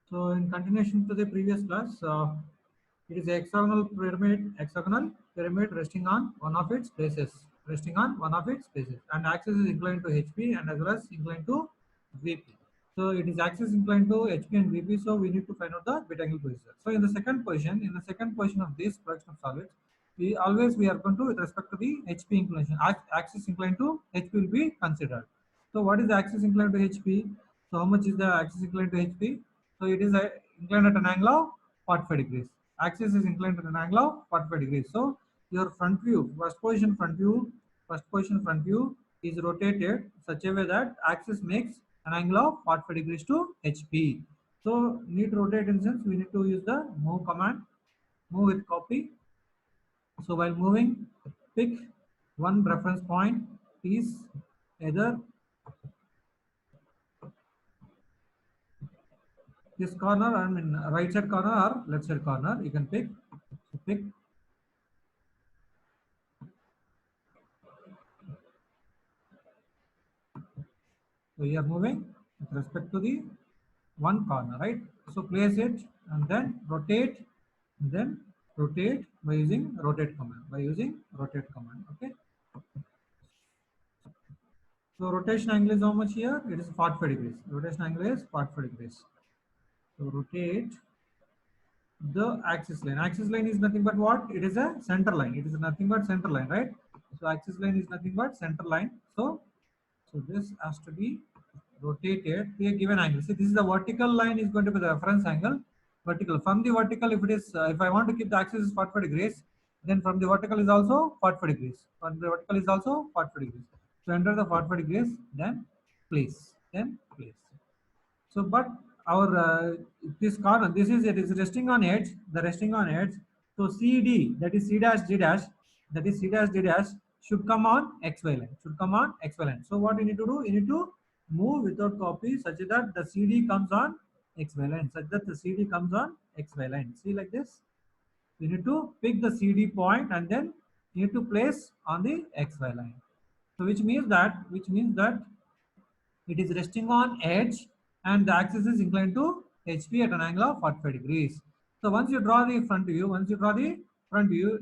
So in continuation to the previous class, it is a hexagonal pyramid resting on one of its bases, and axis is inclined to HP and as well as inclined to VP. So it is axis inclined to HP and VP, so we need to find out the beta angle position. So in the second position of this production of solids, we are going to, with respect to the HP inclination, axis inclined to HP will be considered. So what is the axis inclined to HP? So how much is the axis inclined to HP? So it is inclined at an angle of 45 degrees. Axis is inclined at an angle of 45 degrees. So your front view, first position front view is rotated such a way that axis makes an angle of 45 degrees to HP. So need to rotate in sense we need to use the move command, move with copy. So while moving, pick one reference point is either this corner, I mean right side corner or left side corner, you can pick. So pick. So you are moving with respect to the one corner, right? So place it and then rotate by using rotate command. Okay. So rotation angle is how much here? It is 45 degrees. Rotation angle is 45 degrees. So rotate the axis line. Axis line is nothing but what? It is a center line. It is nothing but center line, right? So axis line is nothing but center line. So this has to be rotated to a given angle. See, this is the vertical line is going to be the reference angle. Vertical. From the vertical, if it is, if I want to keep the axis is 45 degrees, then from the vertical is also 45 degrees. From the vertical is also 45 degrees. So enter the 45 degrees, then place. So, but our this corner, it is resting on edge. The resting on edge. So CD, that is C dash D dash, should come on XY line. So what you need to do? You need to move without copy such that the CD comes on XY line. See like this. You need to pick the CD point and then you need to place on the XY line. So which means that it is resting on edge and the axis is inclined to HP at an angle of 45 degrees. So once you draw the front view,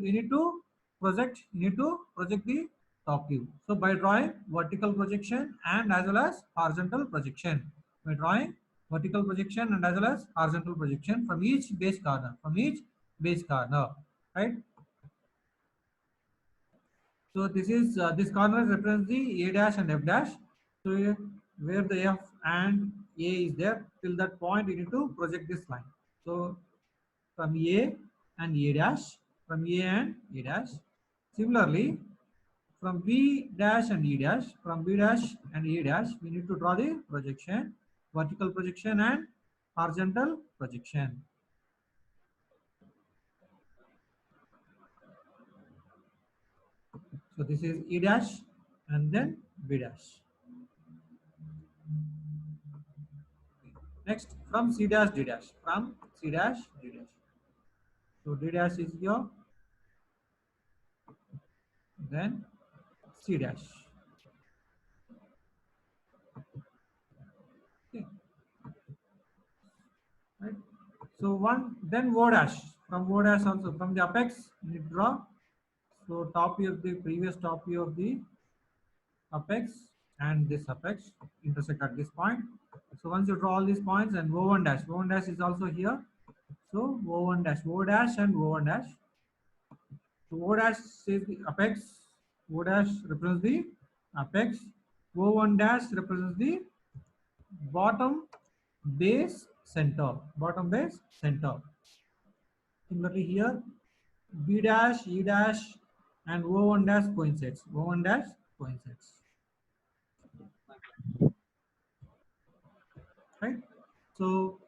you need to project the top view. So by drawing vertical projection and as well as horizontal projection, from each base corner, right? So this corner represents the A dash and F dash. So where the F and A is there, till that point you need to project this line. So from A and A dash, Similarly, from B dash and E dash, we need to draw the projection, vertical projection and horizontal projection. So this is E dash and then B dash. Next, from C dash D dash. So D dash is your, then C dash. Okay. Right. So then O dash. From O dash also, from the apex, you draw. So previous top view of the apex and this apex intersect at this point. So once you draw all these points and O1 dash is also here. So O1 dash, O dash and O1 dash. So O dash is the apex, O dash represents the apex, O1 dash represents the bottom base center. Similarly here, B dash, E dash, and O1 dash coincides. Right? So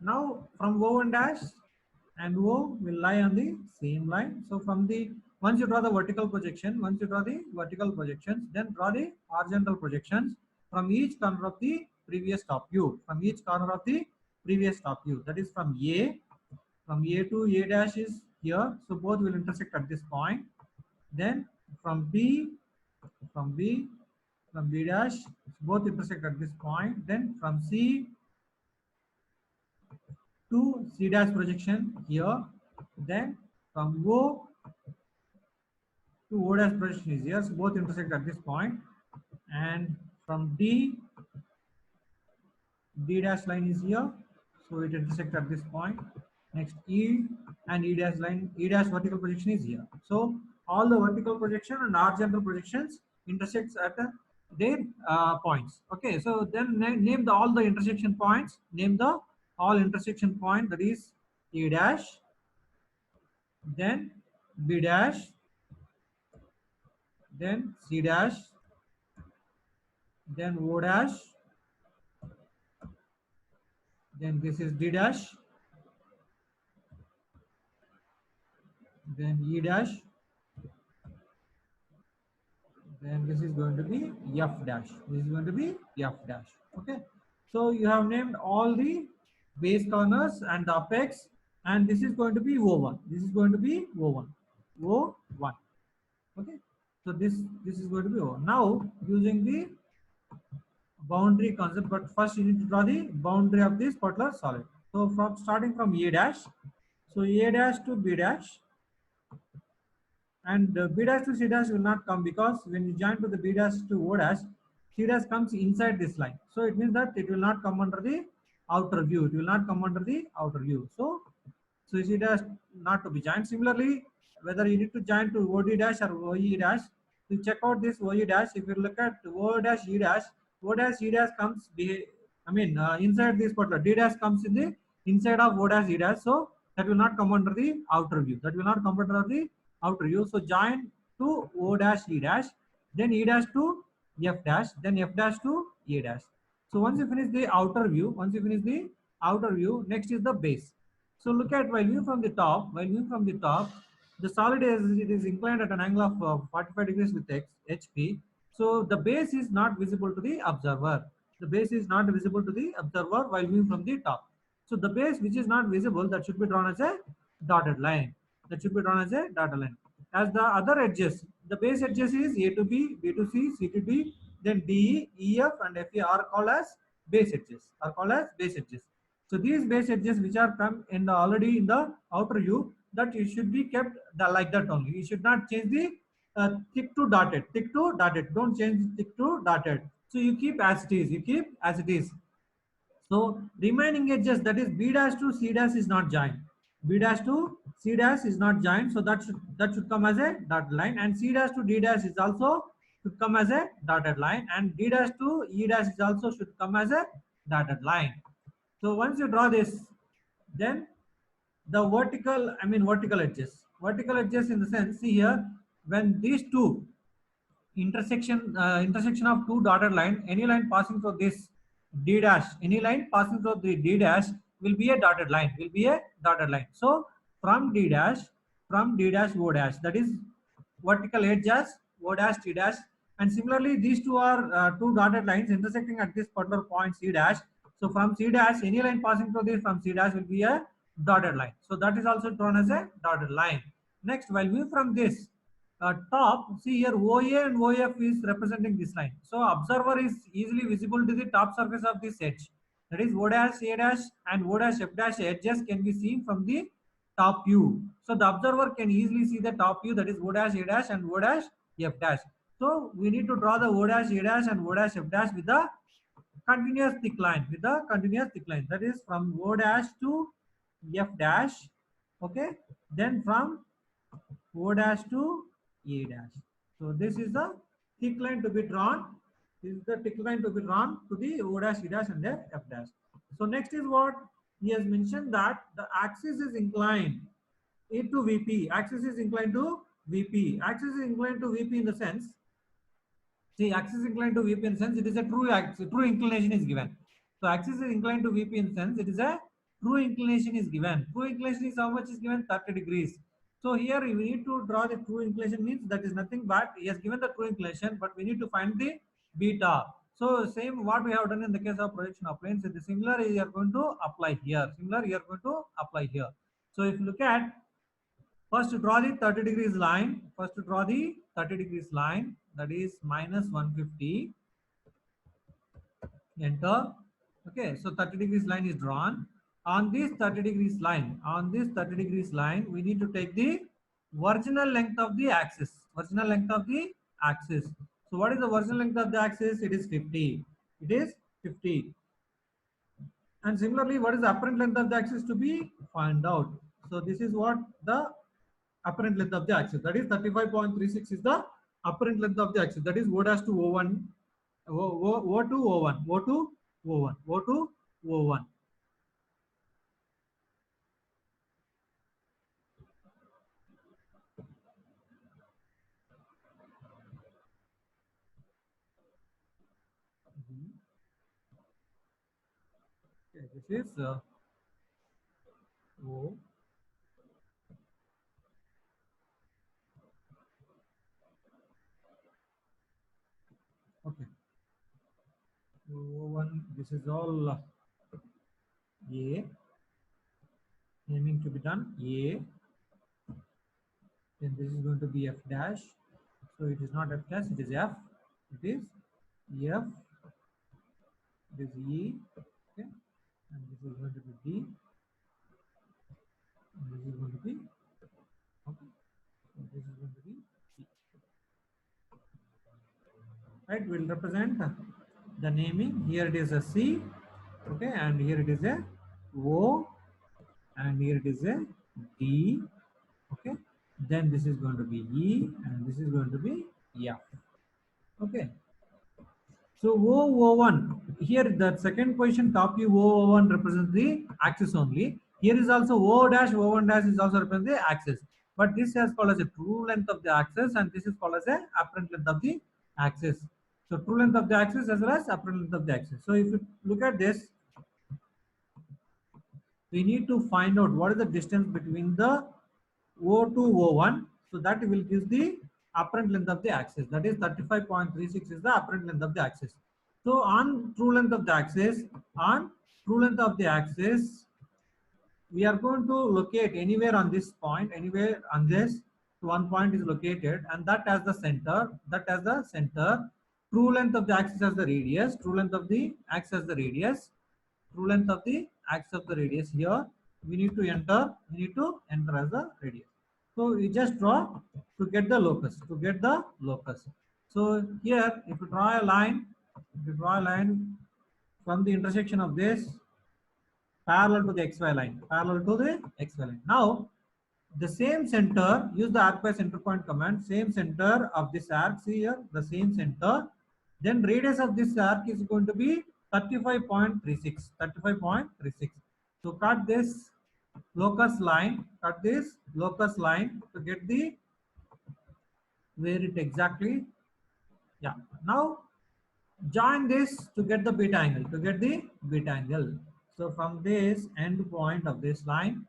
now from O1 dash and O will lie on the same line. So once you draw the vertical projections, then draw the horizontal projections from each corner of the previous top view. That is from A to A dash is here. So both will intersect at this point. Then from B, from B, from B dash, both intersect at this point. Then from C to C dash projection here, then from O to O dash projection is here, so both intersect at this point, and from D dash line is here, so it intersects at this point. Next E and E dash line, E dash vertical projection is here. So all the vertical projection and horizontal projections intersects at their points. Okay, so then name all the intersection points. Name the all intersection point, that is E dash, then B dash, then C dash, then O dash, then this is D dash, then E dash, then this is going to be F dash. This is going to be F dash. Okay. So you have named all the base corners and the apex, and this is going to be O1. This is going to be O1. O1. Okay. So this is going to be O1. Now using the boundary concept, but first you need to draw the boundary of this particular solid. So from starting from A dash, so A dash to B dash, and B dash to C dash will not come, because when you join to the B dash to O dash, C dash comes inside this line. So it means that it will not come under the outer view. It will not come under the outer view. So C dash not to be joined. Similarly, whether you need to join to OD dash or OE dash, to check out this OE dash, if you look at O dash E dash, O dash E dash comes inside this particular D dash comes in the inside of O dash E dash. So that will not come under the outer view. That will not come under the outer view. So join to O dash E dash, then E dash to F dash, then F dash to A dash. So once you finish the outer view, next is the base. So look at, while viewing from the top, the solid is inclined at an angle of 45 degrees with HP. So the base is not visible to the observer. The base is not visible to the observer while viewing from the top. So the base which is not visible, that should be drawn as a dotted line. That should be drawn as a dotted line. As the other edges, the base edges is A to B, B to C, C to D, then D, E, F, and F, E are called as base edges. So these base edges which are come in the already in the outer view, that it should be kept like that only. You should not change the thick to dotted. Don't change thick to dotted. So you keep as it is. So remaining edges, that is B dash to C dash is not joined. B dash to C dash is not joined. So that should come as a dotted line, and C dash to D dash is also should come as a dotted line, and D dash to E dash is also should come as a dotted line. So once you draw this, then the vertical edges in the sense, see here, when these two intersection of two dotted line, any line passing through this D dash, any line passing through the D dash will be a dotted line, So from D dash O dash, that is vertical edge as O dash T dash, and similarly these two are two dotted lines intersecting at this particular point C dash. So from C dash, any line passing through this from C dash will be a dotted line. So that is also drawn as a dotted line. Next, while view from this top, see here OA and OF is representing this line. So observer is easily visible to the top surface of this edge. That is O dash A dash and O dash F dash edges can be seen from the top view. So the observer can easily see the top view, that is O dash A dash and O dash F dash. So we need to draw the O dash A dash and O dash F dash with the continuous thick line, that is from O dash to F dash. Okay, then from O dash to A dash. So this is the thick line to be drawn. To the O dash, E dash, and the F dash. So next is what he has mentioned, that the axis is inclined into VP. Axis is inclined to VP in the sense, see, axis is inclined to VP in the sense, it is a true inclination is given. So axis is inclined to VP in the sense, it is a true inclination is given. True inclination is how much is given? 30 degrees. So here we need to draw the true inclination, means that is nothing but he has given the true inclination, but we need to find the beta. So same what we have done in the case of projection of planes, the similar you are going to apply here. So if you look at, first to draw the 30 degrees line, that is minus 150, enter. Okay, so 30 degrees line is drawn. on this 30 degrees line, we need to take the original length of the axis. Original length of the axis. So what is the original length of the axis? It is 50. It is 50. And similarly, what is the apparent length of the axis to be found out? So this is what the apparent length of the axis. That is 35.36 is the apparent length of the axis. That is O dash to O1, O to O1, O to O1, O to O1. Okay, this is O. Okay, O1. This is all A. Naming to be done A. Then this is going to be F dash. So it is not F dash. It is F. It is F. It is E. Okay, and this is going to be D. And this is going to be okay. So this is going to be C. Right, we'll represent the naming. Here it is a C, okay, and here it is a O, and here it is a D, okay. Then this is going to be E, and this is going to be F, okay. So O1, here the second position top view O1 represents the axis only. Here is also O dash, O1 dash is also represent the axis. But this is called as a true length of the axis, and this is called as a apparent length of the axis. So true length of the axis as well as apparent length of the axis. So if you look at this, we need to find out what is the distance between the O to O1. So that will give the apparent length of the axis. That is 35.36 is the apparent length of the axis. So on true length of the axis, we are going to locate anywhere on this point, anywhere on this. So one point is located, and that as the center. True length of the axis as the radius. True length of the axis as the radius. True length of the axis of the radius. Here we need to enter. As the radius. So we just draw to get the locus. So here, if you draw a line, from the intersection of this parallel to the xy line, Now, the same center, use the arc by center point command, same center of this arc, see here, the same center. Then radius of this arc is going to be 35.36. So cut this locus line to get the where it exactly. Yeah. Now join this to get the beta angle. So from this end point of this line,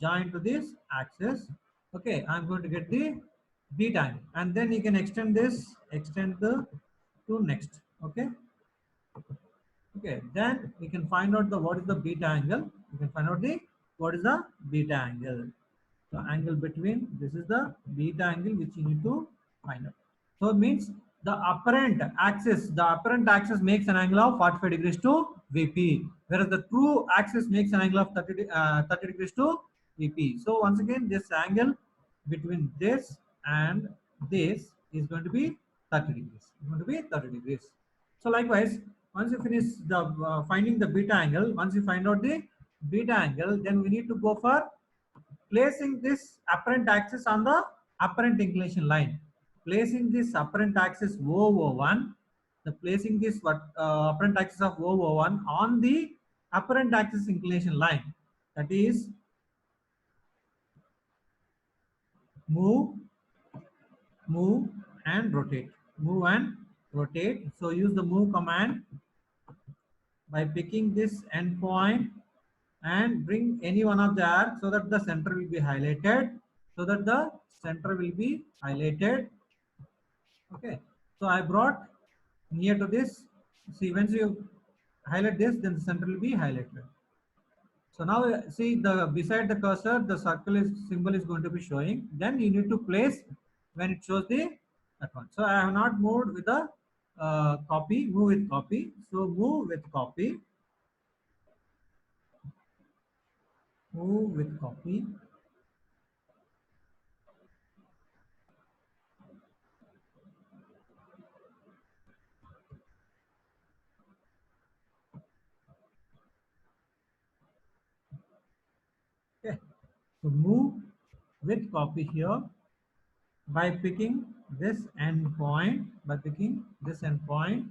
join to this axis. Okay, I'm going to get the beta angle, and then you can extend to next. Okay. Then we can find out what is the beta angle. So angle between, this is the beta angle which you need to find out. So it means the apparent axis makes an angle of 45 degrees to VP, whereas the true axis makes an angle of 30 degrees to VP. So once again, this angle between this and this is going to be 30 degrees. So likewise, once you finish the finding the beta angle, once you find out the beta angle, then we need to go for placing this apparent axis on the apparent inclination line. Placing this apparent axis O1, placing this apparent axis of O1 on the apparent axis inclination line. That is move and rotate. So use the move command by picking this endpoint and bring any one of the arcs so that the center will be highlighted. Okay. So I brought near to this. See, once you highlight this, then the center will be highlighted. So now see beside the cursor, the symbol is going to be showing. Then you need to place when it shows that one. So I have not moved with the copy, move with copy. So move with copy, move with copy. Okay. So move with copy here by picking this endpoint, by picking this endpoint.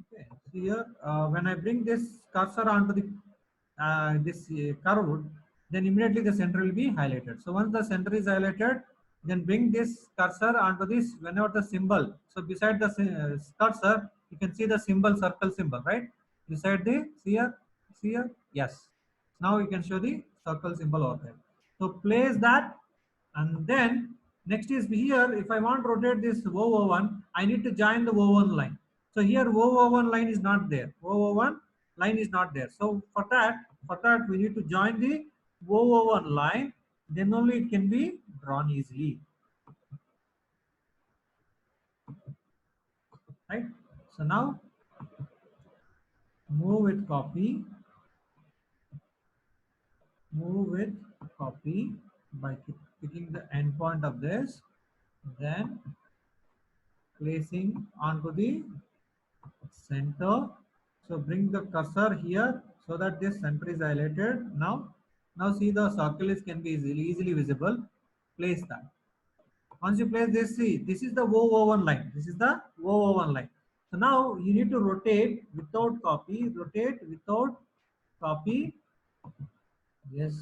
Okay. So here, when I bring this cursor onto the this curve, then immediately the center will be highlighted. So once the center is highlighted, then bring this cursor onto this whenever the symbol. So beside the cursor, you can see the symbol, circle symbol, right? Beside the see here, yes. Now you can show the circle symbol over there. So place that, and then next is here. If I want to rotate this O01, I need to join the O1 line. So here O01 line is not there. O01 line is not there. So for that we need to join the O01 line. Then only it can be drawn easily, right? So now move with copy, move with copy by picking the endpoint of this, then placing onto the center. So bring the cursor here so that this center is highlighted. Now see the circle is can be easily visible. Place that. Once you place this, see this is the O01 line. This is the O01 line. So now you need to rotate without copy. Rotate without copy. Yes.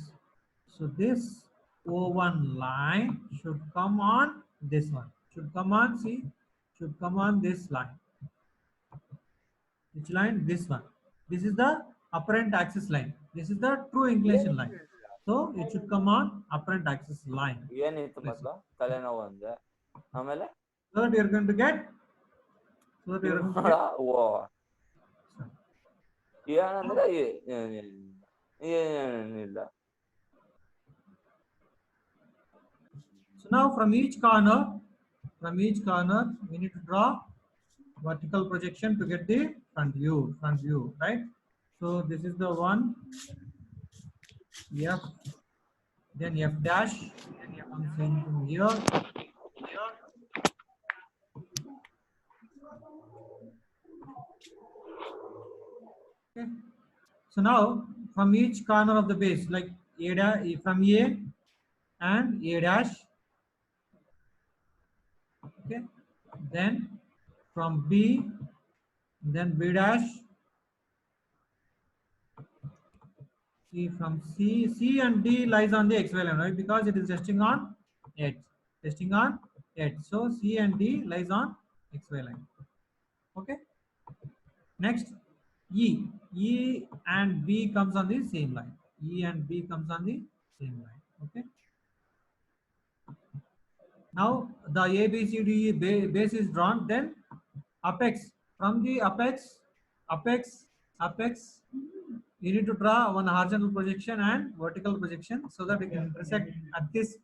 So this O1 line should come on this one. Should come on. See, should come on this line. Which line? This one. This is the apparent axis line. This is the true inclination line. So it should come on apparent axis line. ಏನಿತ್ತು ಮೊದ್ಲು ತಲೆನೋವು ಅಂದೆ ಆಮೇಲೆ So that you're going to get. So that you're going to get. ಓ ಏನಂದ್ರೆ ಏನಿಲ್ಲ. So now from each corner, we need to draw vertical projection to get the front view, right? So this is the one, F, then F dash, comes in from here. Okay. So now from each corner of the base, like A dash, from A and A dash, okay, then from B, then B dash, see from C and D lies on the XY line, right? Because it is resting on edge, So C and D lies on XY line. Okay. Next, E and B comes on the same line. E and B comes on the same line. Okay. Now the ABCD base is drawn. Then apex, from the apex, you need to draw one horizontal projection and vertical projection so that it can intersect at this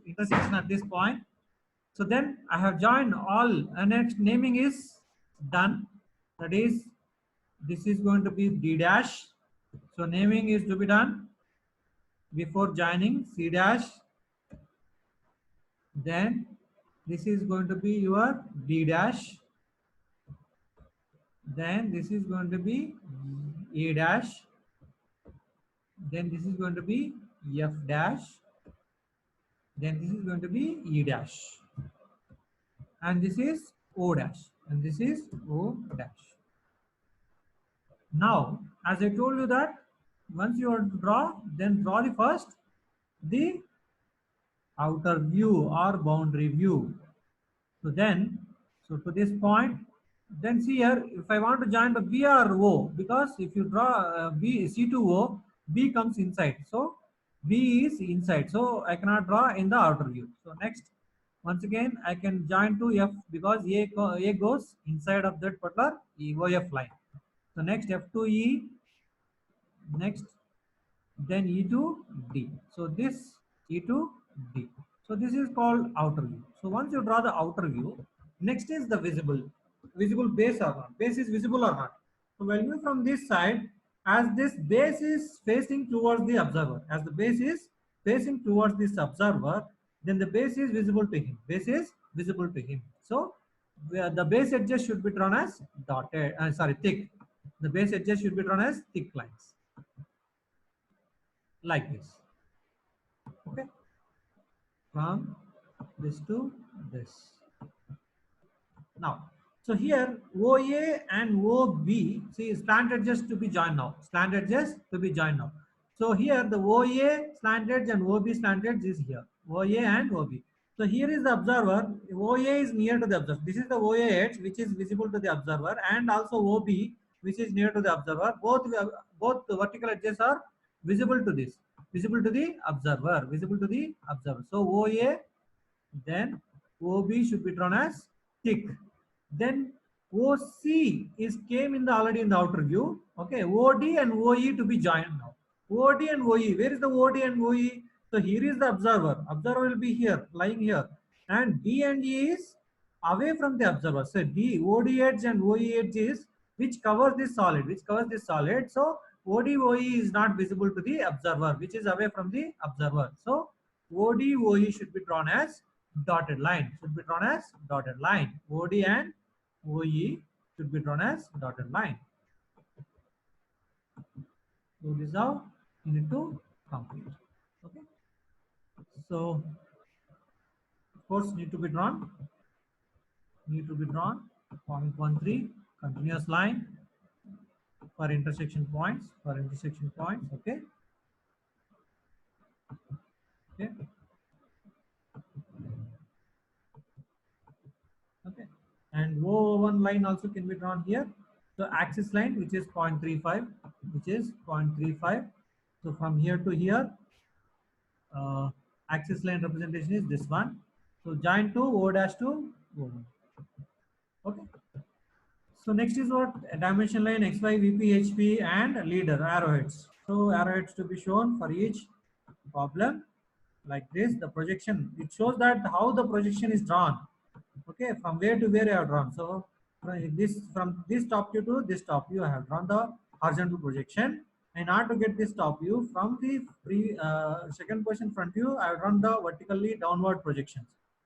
intersection at this point. So then I have joined all, and its naming is done. That is, this is going to be D dash. So naming is to be done before joining C dash. Then this is going to be your D dash. Then this is going to be A dash. Then this is going to be F dash. Then this is going to be E dash. And this is O dash. And this is O dash. Now, as I told you that once you draw, then draw the first the outer view or boundary view. So to this point, then see here, if I want to join the B or O, because if you draw C to O, B comes inside. So B is inside. So I cannot draw in the outer view. So next, once again, I can join to F because A goes inside of that particular OF line. So next F to E, next then E to D. So this E to D. So this is called outer view. So once you draw the outer view, Next is the visible base or not. Base is visible or not. So when you from this side, as this base is facing towards the observer, as the base is facing towards this observer, then the base is visible to him. Base is visible to him. So the base edges should be drawn as dotted. Thick. The base edges should be drawn as thick lines, like this. Okay, from this to this. Now, so here OA and OB, see slant edges to be joined now. Slant edges to be joined now. So here the OA slant edge and OB slant edge is here. OA and OB. So here is the observer. OA is near to the observer. This is the OA edge which is visible to the observer, and also OB which is near to the observer. Both the vertical edges are visible to this. Visible to the observer. Visible to the observer. So OA, then OB should be drawn as thick. Then OC is came in the already in the outer view. Okay, OD and OE to be joined now. OD and OE. Where is the OD and OE? So here is the observer. Observer will be here, lying here, and D and E is away from the observer. So D, OD edge and OE edge is which covers this solid. Which covers this solid. So OD OE is not visible to the observer, which is away from the observer. So OD OE should be drawn as dotted line. Should be drawn as dotted line. OD and OE should be drawn as dotted line. So this is how you need to complete. Okay. So of course need to be drawn. Need to be drawn. 0.13 continuous line for intersection points. For intersection points. Okay. Okay. Okay. And O1 line also can be drawn here. So axis line which is 0.35, which is 0.35. So from here to here, axis line representation is this one. So join to O dash to O1. Okay. So next is what? A dimension line XY, VP, HP and leader arrowheads. So arrowheads to be shown for each problem like this. The projection, it shows that how the projection is drawn. Okay, from where to where I have drawn. So from this top view to this top view, I have drawn the horizontal projection. In order to get this top view, from the second position front view, I have drawn the vertically downward projections.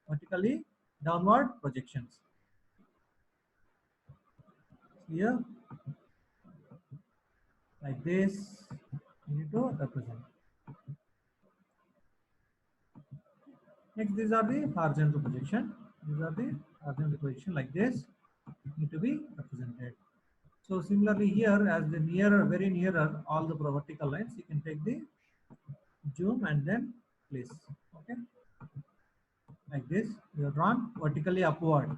Vertically downward projections. Here, like this, you need to represent. Next, these are the horizontal projection. These are the horizontal projection like this need to be represented. So similarly here, as the nearer, very nearer all the vertical lines, you can take the zoom and then place. Okay, like this, you are drawn vertically upward.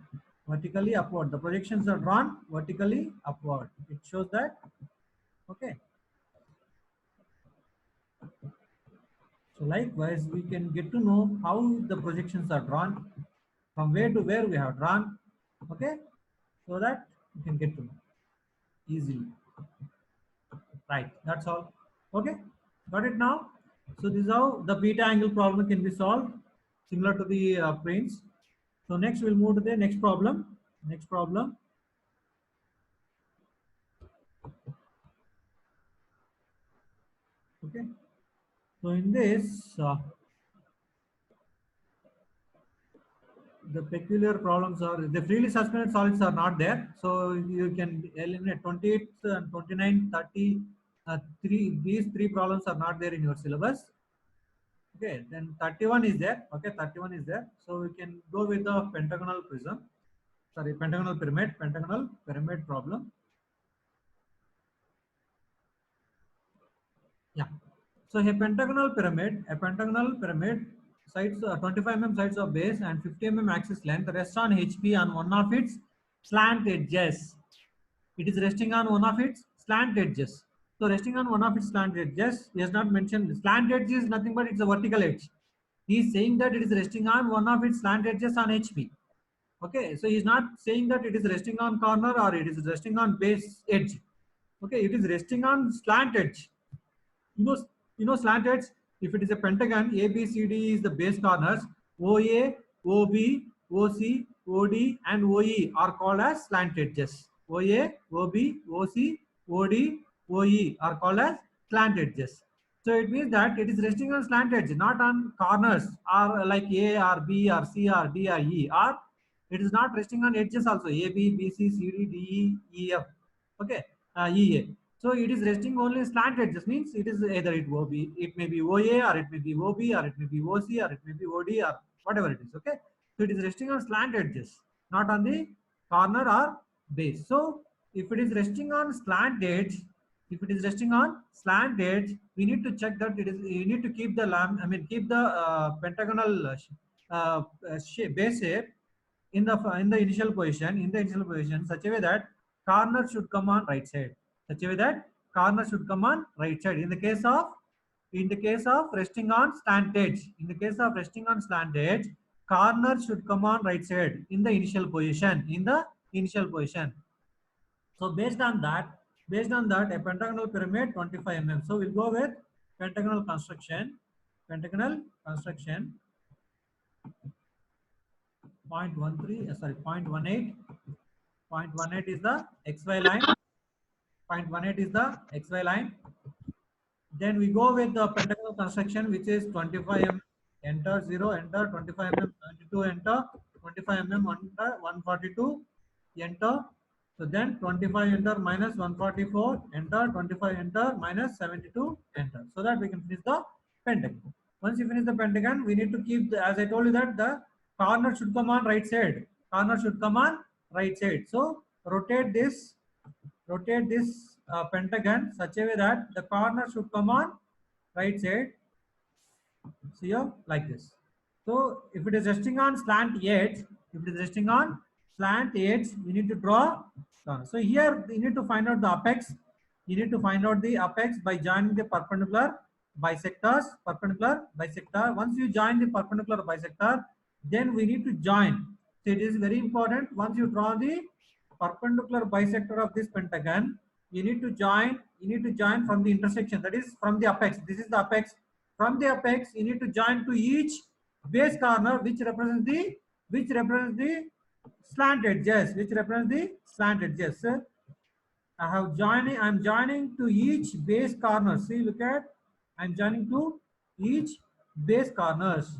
Vertically upward. The projections are drawn vertically upward. It shows that. Okay. So likewise, we can get to know how the projections are drawn, from where to where we have drawn. Okay, so that you can get to know easily. Right, that's all. Okay, got it now. So this is how the beta angle problem can be solved, similar to the planes. So next we'll move to the next problem. Next problem. Okay. So in this, the peculiar problems are the freely suspended solids are not there. So you can eliminate 28 and 29, 30. These three problems are not there in your syllabus. Okay, then 31 is there. Okay, 31 is there. So we can go with the pentagonal prism. Sorry, pentagonal pyramid problem. Yeah. So a pentagonal pyramid sides 25 mm sides of base and 50 mm axis length rests on HP on one of its slant edges. It is resting on one of its slant edges. So resting on one of its slant edges, he has not mentioned slant edge is nothing but it's a vertical edge. He is saying that it is resting on one of its slant edges on HP. Okay, so he is not saying that it is resting on corner or it is resting on base edge. Okay, it is resting on slant edge. You know slant edge. If it is a pentagon, A, B, C, D is the base corners. OA, OB, OC, OD, and OE are called as slant edges. OA, OB, OC, OD, OE are called as slant edges. So it means that it is resting on slant edge, not on corners or like A or B or C or D or E. Or it is not resting on edges also. A, B, B, C, C, D, D, E, F. Okay, E, A. So it is resting only slant edges, means it is either it will be, it may be OA or it may be OB or it may be OC or it may be OD or whatever it is. Okay, so it is resting on slant edges, not on the corner or base. So if it is resting on slant edge, if it is resting on slant edge, we need to check that it is. You need to keep the keep the pentagonal shape, base shape in the initial position, such a way that corner should come on right side, such a way that corner should come on right side. In the case of resting on slant edge, corner should come on right side in the initial position, So based on that, a pentagonal pyramid 25 mm. So we'll go with pentagonal construction. 0.13, sorry, 0.18. 0.18 is the XY line. 0.18 is the XY line. Then we go with the pentagonal construction, which is 25 mm. Enter 0, enter 25 mm, 72, enter 25 mm, enter 142, enter. So then 25 enter minus 144, enter 25 enter minus 72, enter. So that we can finish the pentagon. Once you finish the pentagon, we need to keep the, as I told you that the corner should come on right side. So rotate this pentagon such a way that the corner should come on right side. See here, like this. So if it is resting on slant edge, we need to draw. So here you need to find out the apex. By joining the perpendicular bisectors. Once you join the perpendicular bisector, then we need to join. So it is very important. Once you draw the perpendicular bisector of this pentagon, you need to join from the intersection, that is from the apex. This is the apex. From the apex, you need to join to each base corner which represents the slant edges. I'm joining to each base corner. See, look at, I'm joining to each base corners.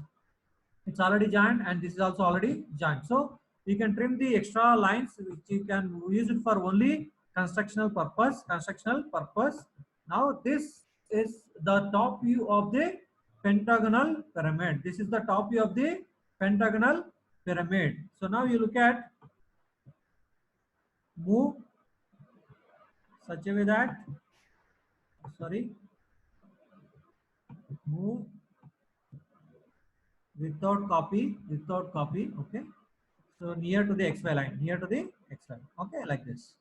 It's already joined, and this is also already joined. So you can trim the extra lines, which you can use it for only constructional purpose. Now this is the top view of the pentagonal pyramid. So now you look at, move such a way that, move without copy. Okay, so near to the XY line, okay, like this.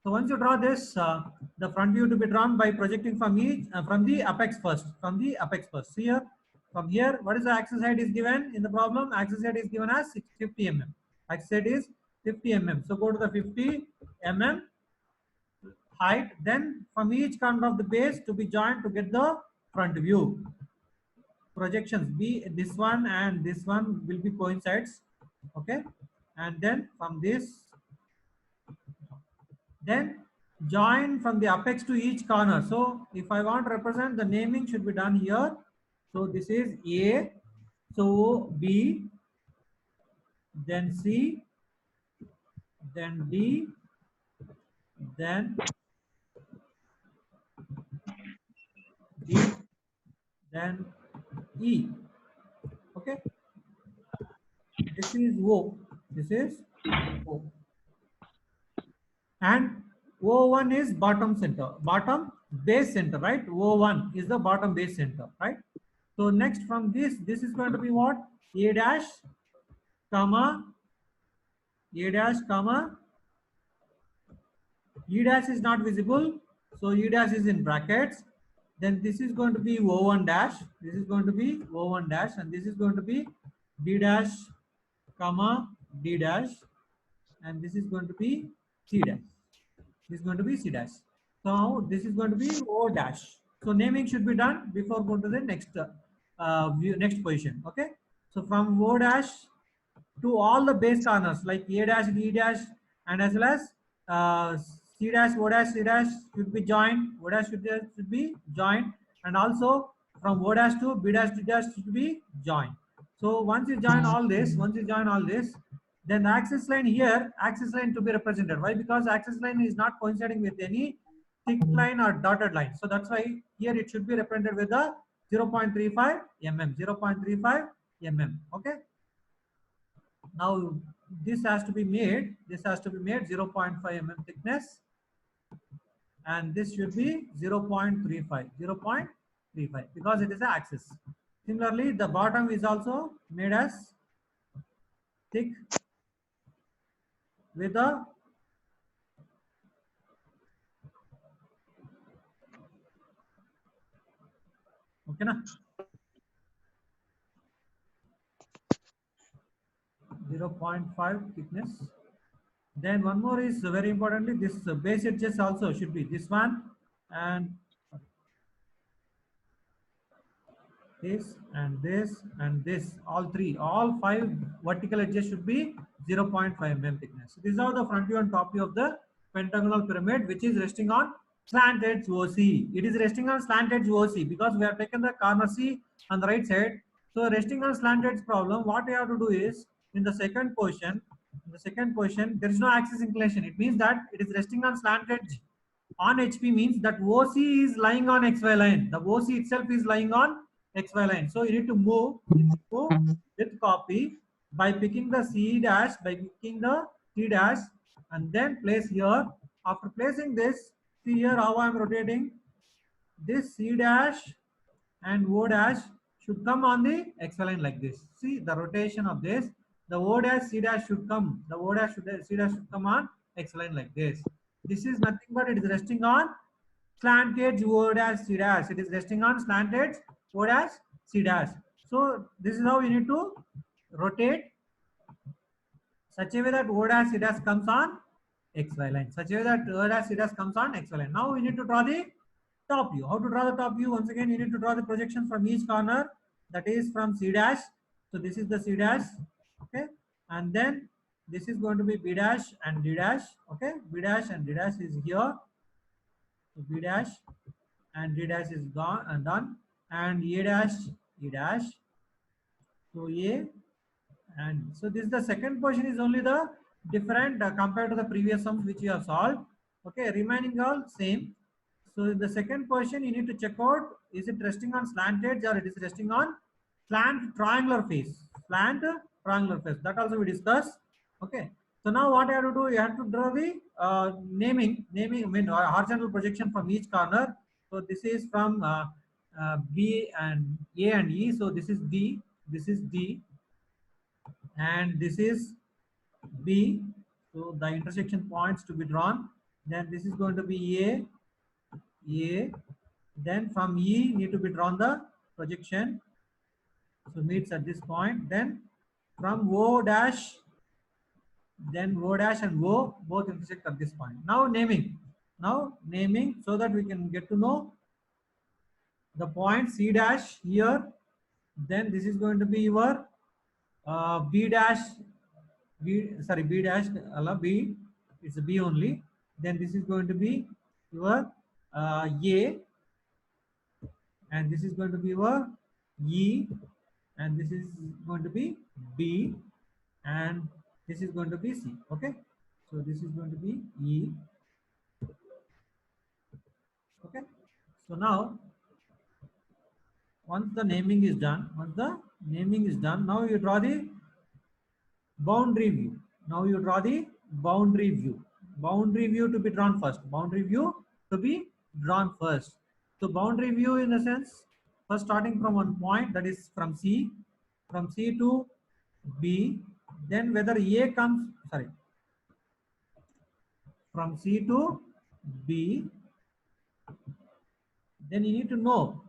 So once you draw this, the front view to be drawn by projecting from the apex first. See here, from here, what is the axis height is given in the problem? Axis height is given as 50 mm. Axis height is 50 mm. So go to the 50 mm height. Then from each corner of the base to be joined to get the front view. Projections be this one and this one will be coincides. Okay, and then from this, then join from the apex to each corner. So if I want to represent, the naming should be done here. So this is A, so B, then C, then D, then D, then E. Okay, this is O. And O1 is bottom base center, right? O1 is the bottom base center, right? So next from this is going to be what? A dash, comma, E dash is not visible, so E dash is in brackets. Then this is going to be O1 dash, and this is going to be D dash, comma, D dash, and this is going to be C dash. So this is going to be O dash. So naming should be done before going to the next next position. Okay. So from O dash to all the base corners like A dash, B dash, and as well as C dash, O dash, C dash should be joined. O dash should be joined, and also from O dash to B dash, D dash should be joined. So once you join all this, then the axis line here, axis line to be represented. Why? Because axis line is not coinciding with any thick line or dotted line. So that's why here it should be represented with the 0.35 mm, 0.35 mm. Okay. Now this has to be made. This has to be made 0.5 mm thickness, and this should be 0.35, 0.35 because it is an axis. Similarly, the bottom is also made as thick with the okay na 0.5 thickness. Then one more is very importantly, this base edges also should be this one and this and this and this, all three, all five vertical edges should be 0.5 mm thickness. This is how the front view and top view of the pentagonal pyramid, which is resting on slant edge OC. It is resting on slant edge OC because we have taken the corner C on the right side. So resting on slant edge problem, what we have to do is in the second position, there is no axis inclination. It means that it is resting on slant edge on HP means that OC is lying on XY line. The OC itself is lying on XY line. So you need to move with copy by picking the C dash, by picking the T dash, and then place here. After placing this, see here how I am rotating. This C dash and O dash should come on the XY line like this. See the rotation of this. The O dash C dash should come. The O dash C dash should come on XY line like this. This is nothing but it is resting on slant edge O dash C dash. It is resting on slant edge O dash C dash. So this is how you need to rotate such a way that O dash C dash comes on XY line. Such a way that O dash C dash comes on XY line. Now we need to draw the top view. How to draw the top view? Once again, you need to draw the projection from each corner. That is from C dash. So this is the C dash. Okay, and then this is going to be B dash and D dash. Okay, B dash and D dash is here. So B dash and D dash is gone and done. And A dash, E dash. So A and so this is the second portion is only the different compared to the previous sums which you have solved. Okay, remaining all same. So in the second portion you need to check out is it resting on slant edge or it is resting on slant triangular face. Slant triangular face, that also we discussed. Okay, so now what you have to do, you have to draw the naming I mean horizontal projection from each corner. So this is from B and A and E. So this is B, this is D, and this is B. So the intersection points to be drawn. Then this is going to be A. Then from E need to be drawn the projection. So meets at this point. Then from O dash, then O dash and O both intersect at this point. Now naming. Now naming so that we can get to know the point C dash here. Then this is going to be your B dash, B dash, B, it's a B only. Then this is going to be your A, and this is going to be your E, and this is going to be B, and this is going to be C. Okay, so this is going to be E. Okay, so now once the naming is done, now you draw the boundary view. Now you draw the boundary view. Boundary view to be drawn first. Boundary view to be drawn first. So boundary view in the sense, first starting from one point, that is from C to B. Then whether A comes, from C to B. Then you need to know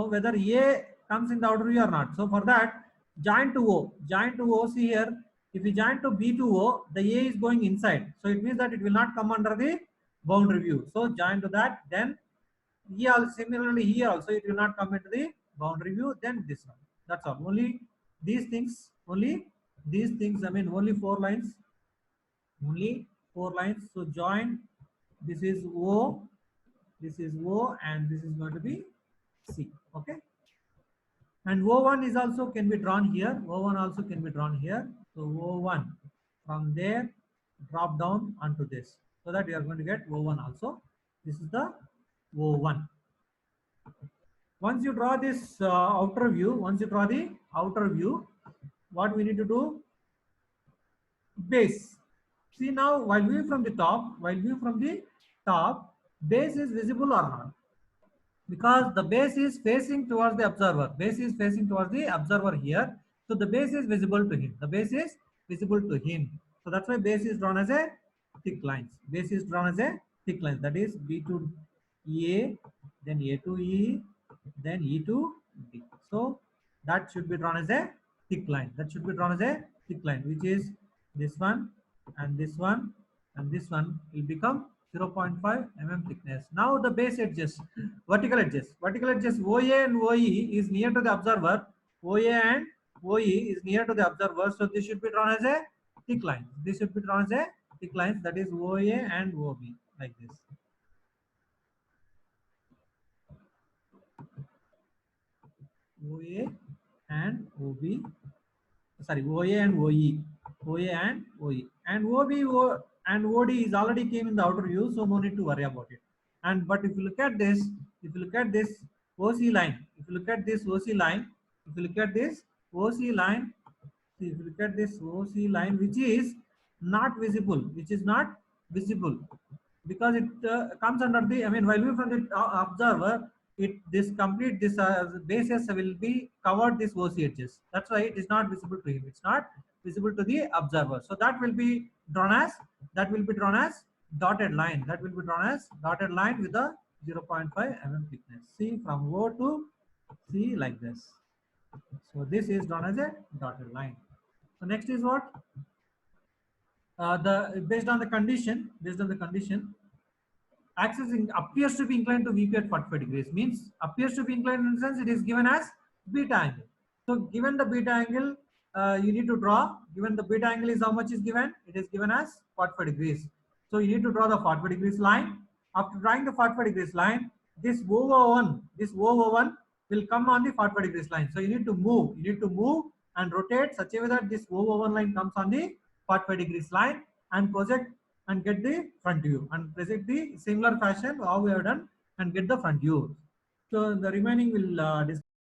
whether A comes in the outer view or not. So for that, join to O. See here, if you join to B to O, the A is going inside. So it means that it will not come under the boundary view. So join to that. Then similarly here also it will not come into the boundary view. Then this one. That's all. Only these things only these things, I mean, only 4 lines, only 4 lines. So join, this is O, this is O, and this is going to be C. Okay. And O1 is also can be drawn here. O1 also can be drawn here. So O1 from there drop down onto this, so that you are going to get O1 also. This is the O1. Once you draw this outer view, once you draw the outer view, what we need to do? Base. See now, while view from the top, base is visible or not? Because the base is facing towards the observer. Base is facing towards the observer here. So the base is visible to him. The base is visible to him. So that's why base is drawn as a thick lines. Base is drawn as a thick lines. That is B to A, then A to E, then E to D. So that should be drawn as a thick line. That should be drawn as a thick line, which is this one and this one and this one will become 0.5 mm thickness. Now the base edges, vertical edges OA and OE is near to the observer. OA and OE is near to the observer. So this should be drawn as a thick line. This should be drawn as a thick line. That is OA and OB, like this. OA and OB, sorry, OA and OE, OA and OE, and OB and OD is already came in the outer view, so no need to worry about it. And but if you look at this, OC line, if you look at this OC line, if you look at this OC line, see, if you look at this OC line, which is not visible, because it comes under the, I mean, while we from the observer, it this complete this bases will be covered this OC edges. That's why it is not visible to him. It's not visible to the observer. So that will be drawn as dotted line. That will be drawn as dotted line with a 0.5 mm thickness. See, from O to C, like this. So this is drawn as a dotted line. So next is what? Based on the condition, axis appears to be inclined to VP at 45 degrees. Means appears to be inclined in the sense it is given as beta angle. So given the beta angle, you need to draw. Given the beta angle is how much is given? It is given as 45 degrees. So you need to draw the 45 degrees line. After drawing the 45 degrees line, this O1 will come on the 45 degrees line. So you need to move. And rotate such a way that this O1 line comes on the 45 degrees line and project and get the front view, and present the similar fashion how we have done and get the front view. So the remaining will discuss